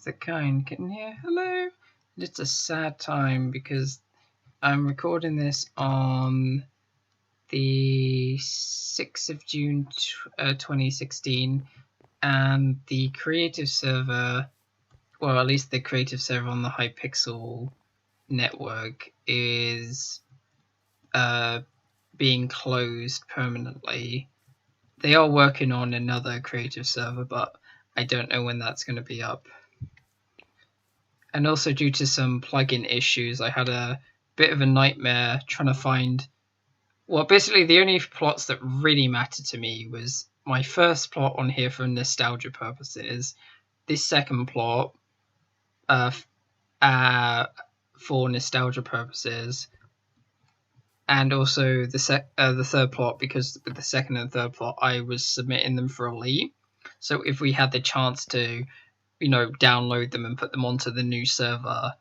the kind kitten here. Hello. It's a sad time because I'm recording this on the 6th of June 2016, and the creative server, well, at least the creative server on the Hypixel network, is being closed permanently. They are working on another creative server, but I don't know when that's going to be up. And also, due to some plugin issues, I had a bit of a nightmare trying to find... Well, basically, the only plots that really mattered to me was my first plot on here for nostalgia purposes, this second plot for nostalgia purposes, and also the third plot, because with the second and third plot, I was submitting them for Elite. So if we had the chance to, download them and put them onto the new server,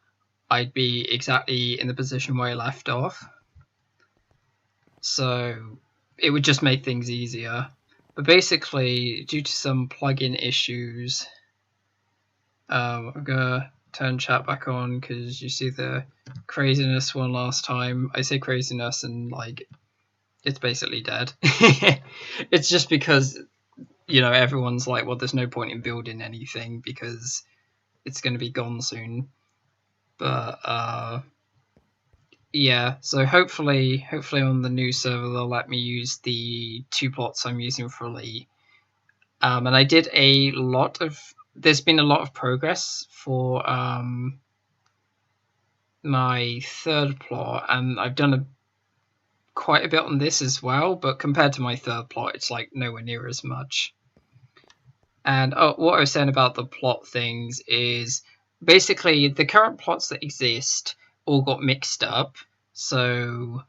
I'd be exactly in the position where I left off. So it would just make things easier. But basically, due to some plugin issues, I'm gonna turn chat back on because you see the craziness one last time. I say craziness and it's basically dead. It's just because everyone's like, well, there's no point in building anything because it's going to be gone soon. But yeah, so hopefully on the new server they'll let me use the 2 plots I'm using for Elite. And I did there's been a lot of progress for my third plot, and I've done quite a bit on this as well, but compared to my third plot, it's like nowhere near as much. And what I was saying about the plot things is basically the current plots that exist all got mixed up. So,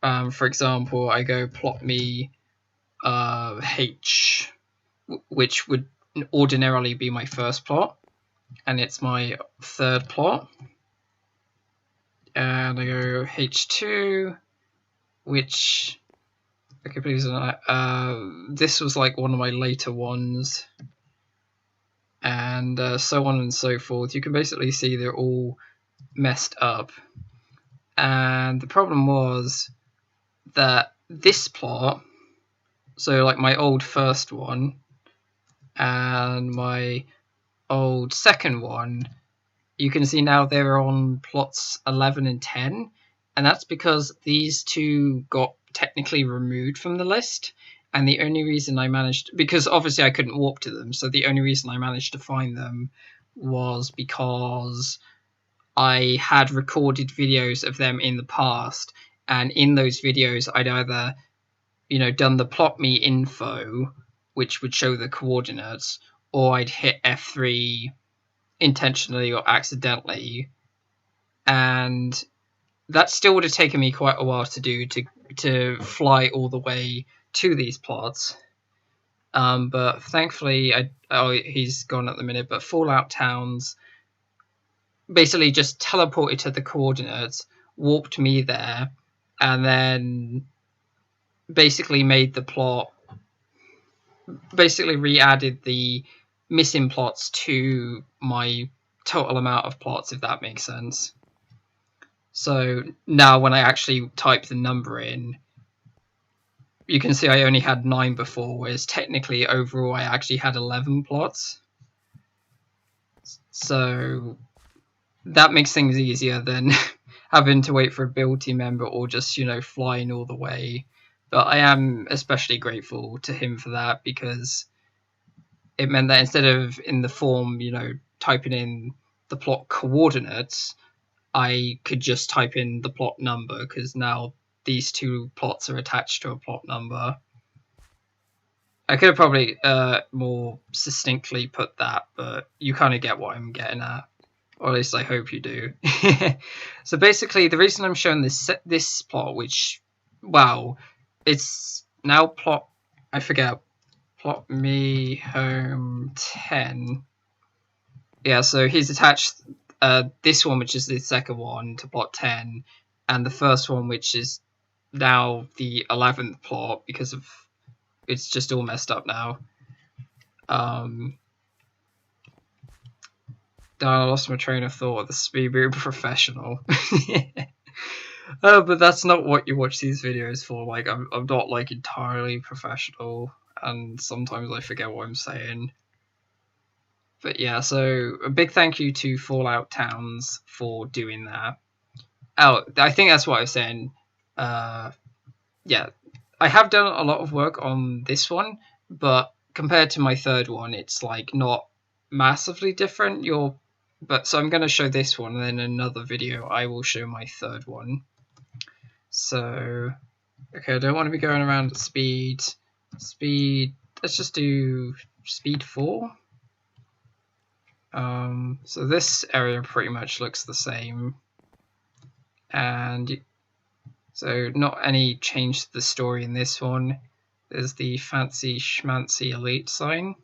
for example, I go plot me H, which would ordinarily be my first plot, and it's my third plot. And I go H2, which... Okay, please. This was like one of my later ones, and so on and so forth. You can basically see they're all messed up. And the problem was that this plot, so like my old first one and my old second one, you can see now they're on plots 11 and 10, and that's because these two got technically removed from the list, and the only reason I managed, because obviously I couldn't warp to them, so the only reason I managed to find them was because I had recorded videos of them in the past, and in those videos I'd either done the plot me info, which would show the coordinates, or I'd hit F3 intentionally or accidentally, and that still would have taken me quite a while to do, to fly all the way to these plots. But thankfully, he's gone at the minute, but Fallout Towns basically just teleported to the coordinates, warped me there, and then basically made the plot, basically re-added the missing plots to my total amount of plots, if that makes sense. So now when I actually type the number in, you can see I only had 9 before, whereas technically overall I actually had 11 plots. So that makes things easier than having to wait for a build team member or just, flying all the way. But I am especially grateful to him for that, because it meant that instead of in the form, typing in the plot coordinates, I could just type in the plot number, because now these 2 plots are attached to a plot number. I could have probably more succinctly put that, but you kind of get what I'm getting at. Or at least I hope you do. So basically, the reason I'm showing this plot, which, wow, it's now plot... I forget. Plot me home 10. Yeah, so he's attached... this one, which is the second one, to plot 10, and the first one, which is now the 11th plot, because of it's just all messed up now. I lost my train of thought. This is me being professional. But that's not what you watch these videos for. Like, I'm not like entirely professional, and sometimes I forget what I'm saying. But yeah, so a big thank you to Fallout Towns for doing that. Oh, I think that's what I was saying. Yeah, I have done a lot of work on this one, but compared to my third one, it's like not massively different. So I'm going to show this one, and then in another video I will show my third one. So, okay, I don't want to be going around at speed. Let's just do speed 4. So this area pretty much looks the same, and so not any change to the story in this one. There's the fancy schmancy elite sign.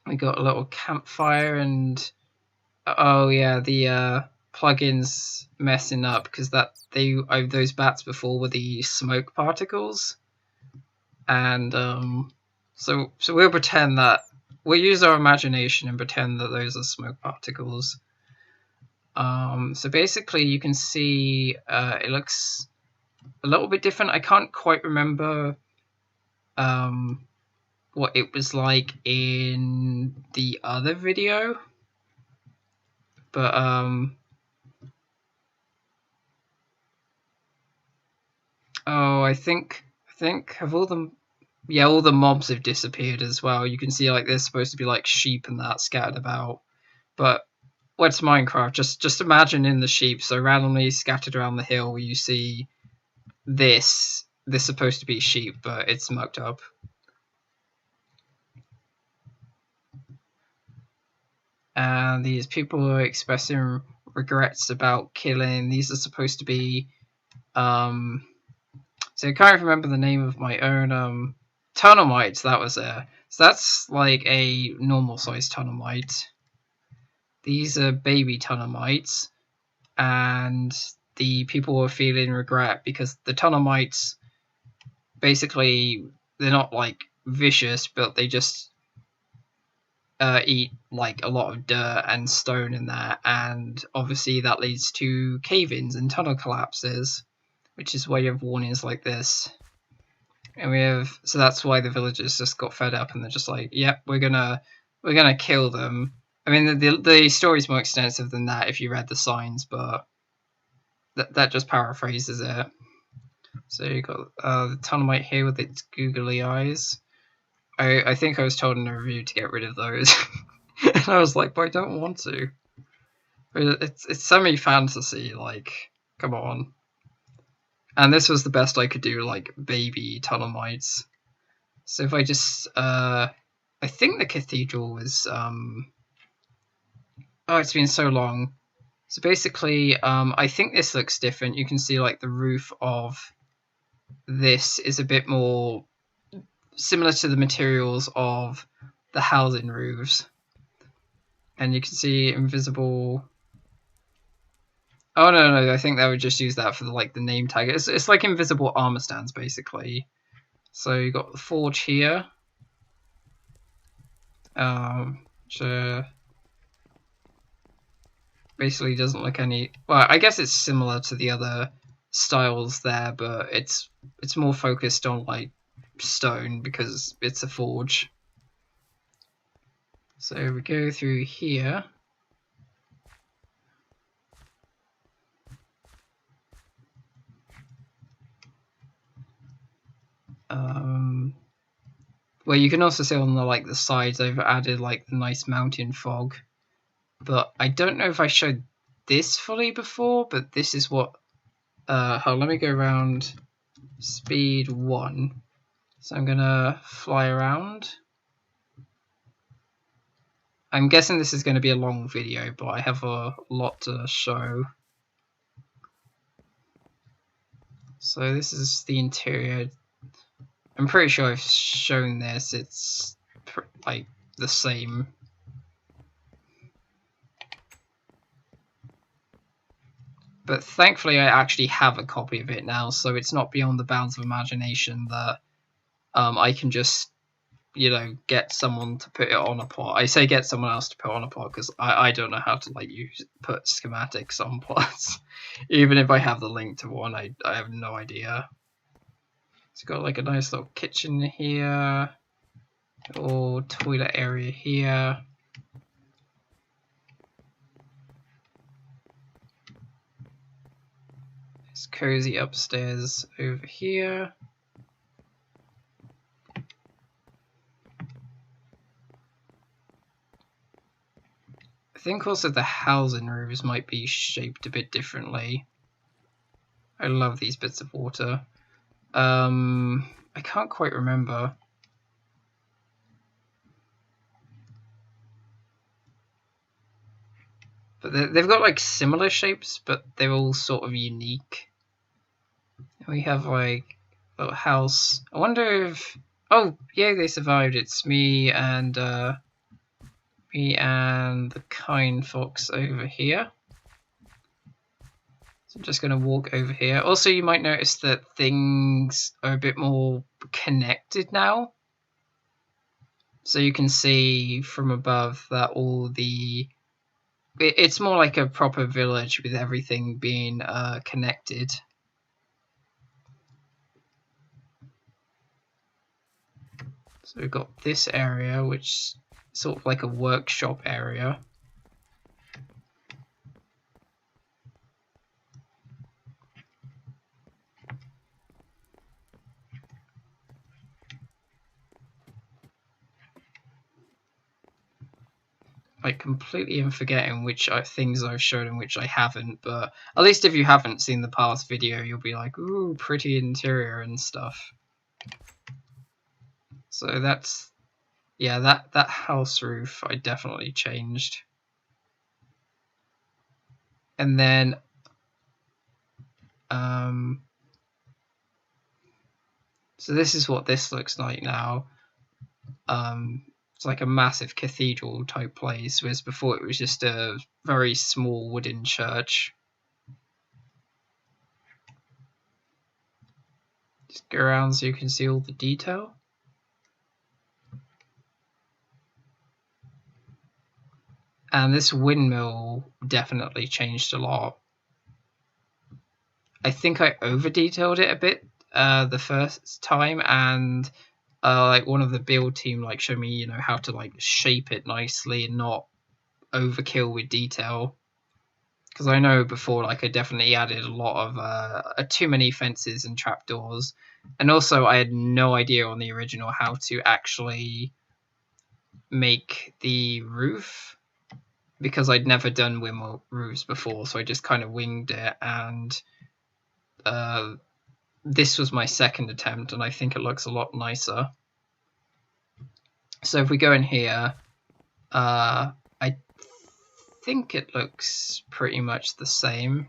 We got a little campfire, and oh yeah, the plugins messing up because those bats before were the smoke particles, and so we'll pretend that we'll use our imagination and pretend that those are smoke particles. So basically you can see it looks a little bit different. I can't quite remember what it was like in the other video, but oh, I think have all the mobs have disappeared as well. You can see like there's supposed to be like sheep and that scattered about, but what's Minecraft? Just imagine in the sheep, so randomly scattered around the hill you see this is supposed to be sheep, but it's mucked up. And these people are expressing regrets about killing. These are supposed to be so I can't remember the name of my own tunnel mites. That was there. So that's like a normal size tunnel mite. These are baby tunnel mites, and the people were feeling regret because the tunnel mites basically they're not like vicious, but they just eat like a lot of dirt and stone in there, and obviously that leads to cave-ins and tunnel collapses, which is why you have warnings like this. And so that's why the villagers just got fed up and they're just like, yep, we're gonna kill them. I mean, the story's more extensive than that if you read the signs, but that just paraphrases it. So you got the tunnelmite here with its googly eyes. I think I was told in a review to get rid of those, and I was like, but I don't want to. It's semi-fantasy, like, come on. And this was the best I could do, like baby tunnel mites. So if I just I think the cathedral was oh, it's been so long. So basically I think this looks different. You can see like the roof of this is a bit more similar to the materials of the housing roofs. And you can see invisible. Oh no, I think they would just use that for the name tag. It's like invisible armor stands basically. So you got the forge here, which basically doesn't look any. Well, I guess it's similar to the other styles there, but it's more focused on like stone because it's a forge. So we go through here. Well, you can also see on the sides I've added like the nice mountain fog, but I don't know if I showed this fully before. But this is what. Let me go around speed 1. So I'm gonna fly around. I'm guessing this is going to be a long video, but I have a lot to show. So this is the interior. I'm pretty sure I've shown this. It's like the same. But thankfully I actually have a copy of it now, so it's not beyond the bounds of imagination that I can just you know, get someone to put it on a plot. I say get someone else to put on a plot because I don't know how to like put schematics on plots. Even if I have the link to one, I have no idea. It's got like a nice little kitchen here, or toilet area here. It's cozy upstairs over here. I think also the housing roofs might be shaped a bit differently. I love these bits of water. I can't quite remember. But they've got like similar shapes, but they're all sort of unique. We have like a little house. I wonder if... Oh, yeah, they survived. It's me and the kind fox over here. So I'm just going to walk over here. Also, you might notice that things are a bit more connected now. So you can see from above that all the... It's more like a proper village with everything being connected. So we've got this area, which is sort of like a workshop area. I completely am forgetting which things I've shown and which I haven't, but at least if you haven't seen the past video, you'll be like, ooh, pretty interior and stuff. So that's, yeah, that house roof I definitely changed. And then, so this is what this looks like now. It's like a massive cathedral type place, whereas before it was just a very small wooden church. Just go around so you can see all the detail. And this windmill definitely changed a lot. I think I over detailed it a bit the first time, and like one of the build team like showed me, you know, how to like shape it nicely and not overkill with detail. Because I know before, like I definitely added a lot of too many fences and trapdoors, and also I had no idea on the original how to actually make the roof, because I'd never done windmill roofs before, so I just kind of winged it, and this was my second attempt, and I think it looks a lot nicer. So if we go in here, I think it looks pretty much the same,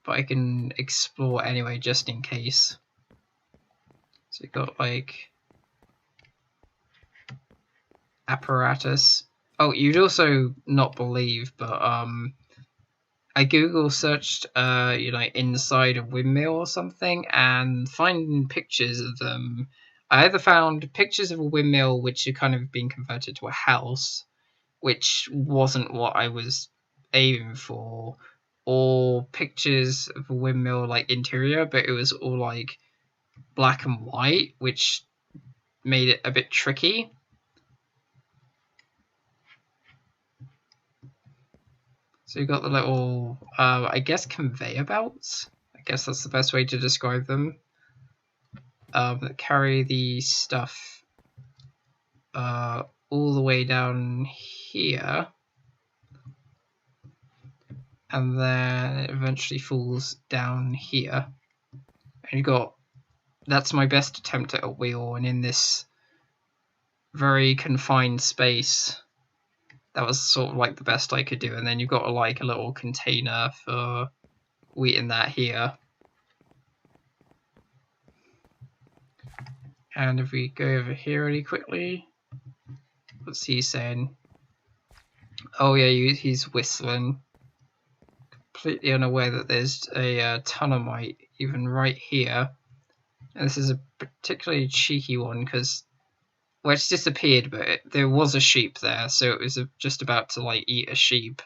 but I can explore anyway just in case. So you've got like apparatus. Oh, you'd also not believe, but I Google searched you know, inside a windmill or something, and finding pictures of them, I either found pictures of a windmill which had kind of been converted to a house, which wasn't what I was aiming for, or pictures of a windmill like interior, but it was all like black and white, which made it a bit tricky. So you've got the little, I guess, conveyor belts. I guess that's the best way to describe them. That carry the stuff all the way down here, and then it eventually falls down here. And you've got, that's my best attempt at a wheel, and in this very confined space, that was sort of like the best I could do. And then you've got like a little container for wheating that here. And if we go over here really quickly, what's he saying? Oh yeah, he's whistling. Completely unaware that there's a tunnelite even right here. And this is a particularly cheeky one, because well, it's disappeared, but there was a sheep there, so it was just about to like eat a sheep.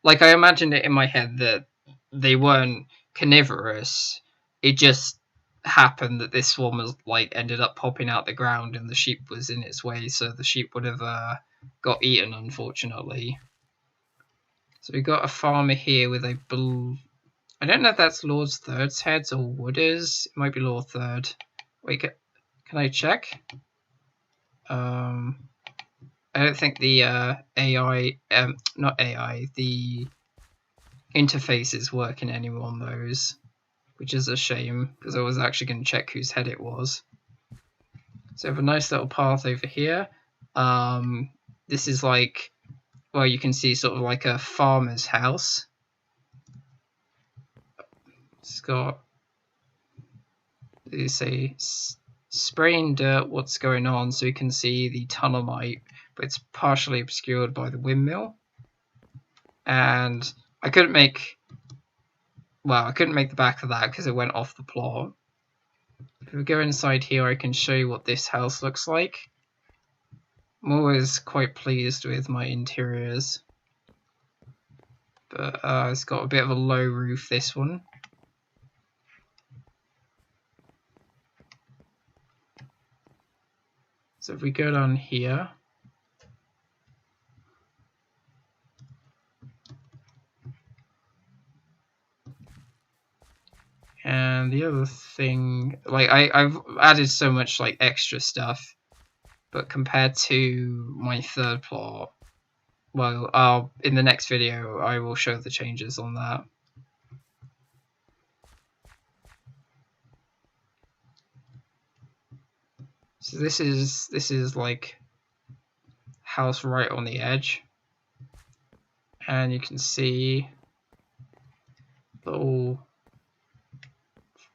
Like, I imagined it in my head that they weren't carnivorous. It just happened that this one was like ended up popping out the ground and the sheep was in its way, so the sheep would have got eaten, unfortunately. So we got a farmer here with a I don't know if that's Lord Third's heads or Wooders. It might be Lord Third. Wait, can I check? I don't think the AI, not AI, the interface is working anymore on those, which is a shame because I was actually going to check whose head it was. So we have a nice little path over here. This is like, well, you can see sort of like a farmer's house. It's got, they say, spraying dirt, what's going on, so you can see the tunnel mite, but it's partially obscured by the windmill. And I couldn't make the back of that because it went off the plot. If we go inside here, I can show you what this house looks like. I'm always quite pleased with my interiors. But it's got a bit of a low roof, this one. So if we go down here, and the other thing, like I've added so much like extra stuff, but compared to my third plot, well, in the next video I will show the changes on that. So this is like house right on the edge, and you can see little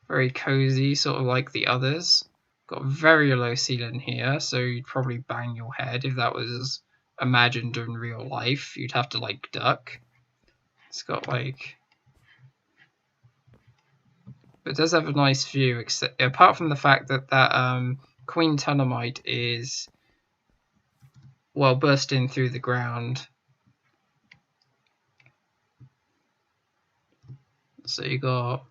very cozy, sort of like the others. Got a very low ceiling here, so you'd probably bang your head if that was imagined in real life. You'd have to like duck. It's got like, it does have a nice view, except apart from the fact that that Queen Tunnelmite is, well, bursting through the ground. So you got,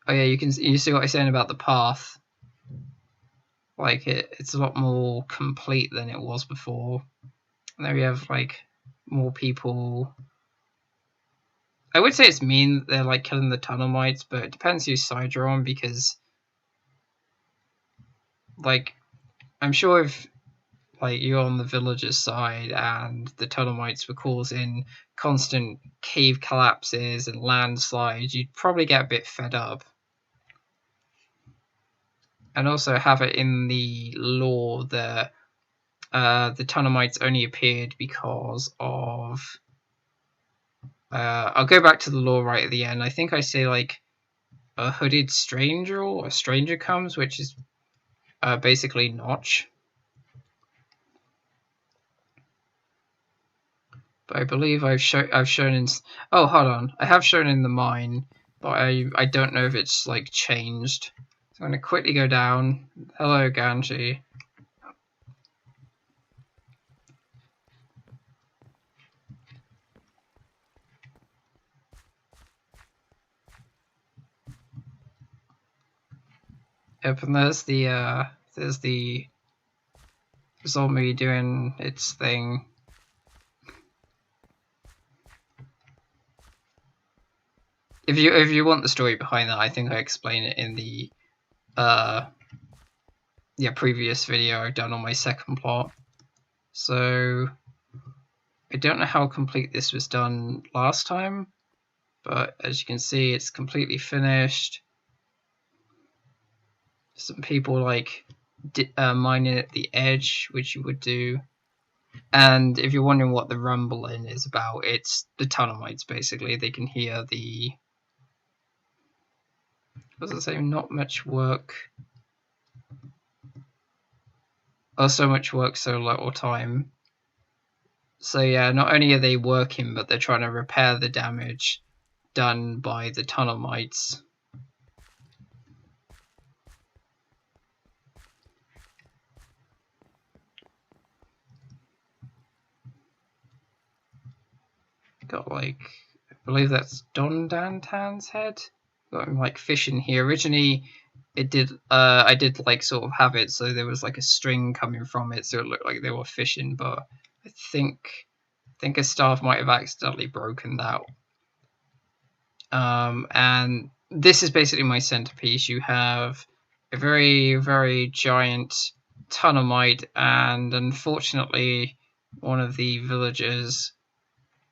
oh yeah, you see what I was saying about the path. Like it's a lot more complete than it was before. And there we have like more people. I would say it's mean that they're like killing the tunnel mites, but it depends whose side you're on, because like I'm sure if like you're on the villagers' side and the tunnel mites were causing constant cave collapses and landslides, you'd probably get a bit fed up. And also have it in the lore that the tunnel mites only appeared because of I'll go back to the lore right at the end. I think I say like a hooded stranger or a stranger comes, which is basically Notch. But I believe I've shown in. Oh, hold on, I have shown in the mine, but I don't know if it's like changed. So I'm gonna quickly go down. Hello, Ganji. Yep, and there's the zombie doing its thing. If you want the story behind that, I think I explain it in the previous video I've done on my second plot. So I don't know how complete this was done last time, but as you can see, it's completely finished. Some people like mining at the edge, which you would do. And if you're wondering what the rumbling is about, it's the tunnel mites, basically. They can hear the... What does it say? Not much work. Or so much work, so little time. So yeah, not only are they working, but they're trying to repair the damage done by the tunnel mites. Got like, I believe that's Don Dantan's head. Got him like fishing here. Originally, it did. I did like sort of have it so there was like a string coming from it, so it looked like they were fishing. But I think a staff might have accidentally broken that. And this is basically my centerpiece. You have a very, very giant Tunnelmite, and unfortunately, one of the villagers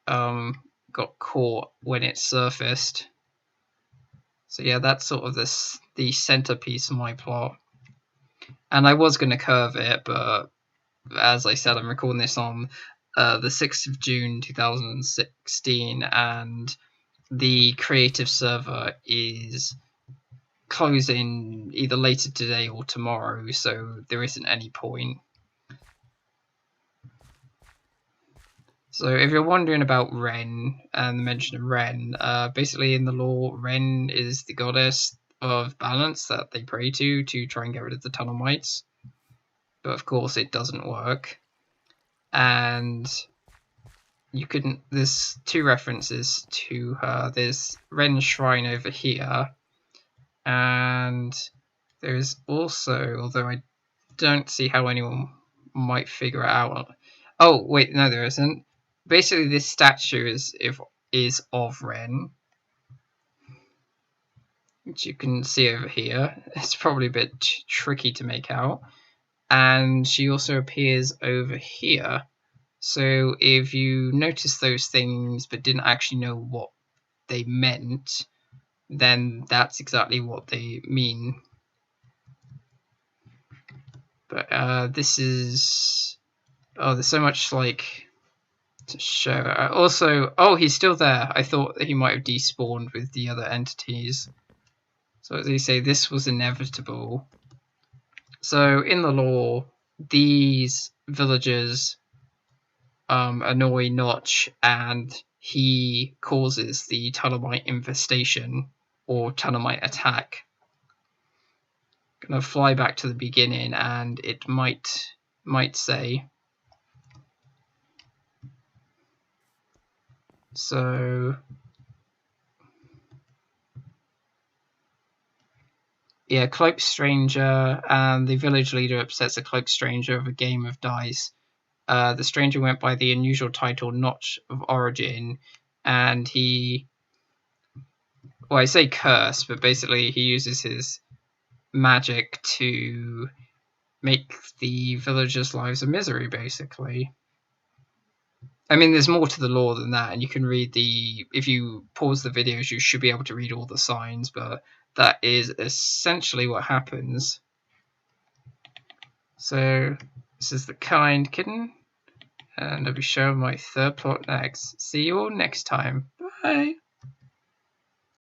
got caught when it surfaced. So yeah, that's sort of the centerpiece of my plot. And I was going to curve it, but as I said, I'm recording this on the 6th of June 2016, and the creative server is closing either later today or tomorrow, so there isn't any point. So if you're wondering about Ren and the mention of Ren, basically in the lore, Ren is the goddess of balance that they pray to try and get rid of the Tunnelmites. But of course it doesn't work. And you can, there's two references to her. There's Ren's shrine over here, and there's also, although I don't see how anyone might figure it out. Oh wait, no, there isn't. Basically, this statue is of Ren, which you can see over here. It's probably a bit tricky to make out, and she also appears over here. So if you notice those things but didn't actually know what they meant, then that's exactly what they mean. But this is, oh, there's so much like to show. Also, oh, he's still there. I thought that he might have despawned with the other entities. So as you say, this was inevitable. So in the lore, these villagers annoy Notch, and he causes the Tunnelmite infestation or Tunnelmite attack. Gonna fly back to the beginning, and it might say. So yeah, Cloaked Stranger, and the village leader upsets a Cloaked Stranger of a game of dice. The stranger went by the unusual title Notch of Origin, and he, well, I say curse, but basically he uses his magic to make the villagers' lives a misery, basically. I mean, there's more to the lore than that, and you can read if you pause the videos, you should be able to read all the signs, but that is essentially what happens. So this is the kind kitten, and I'll be showing my third plot next. See you all next time. Bye!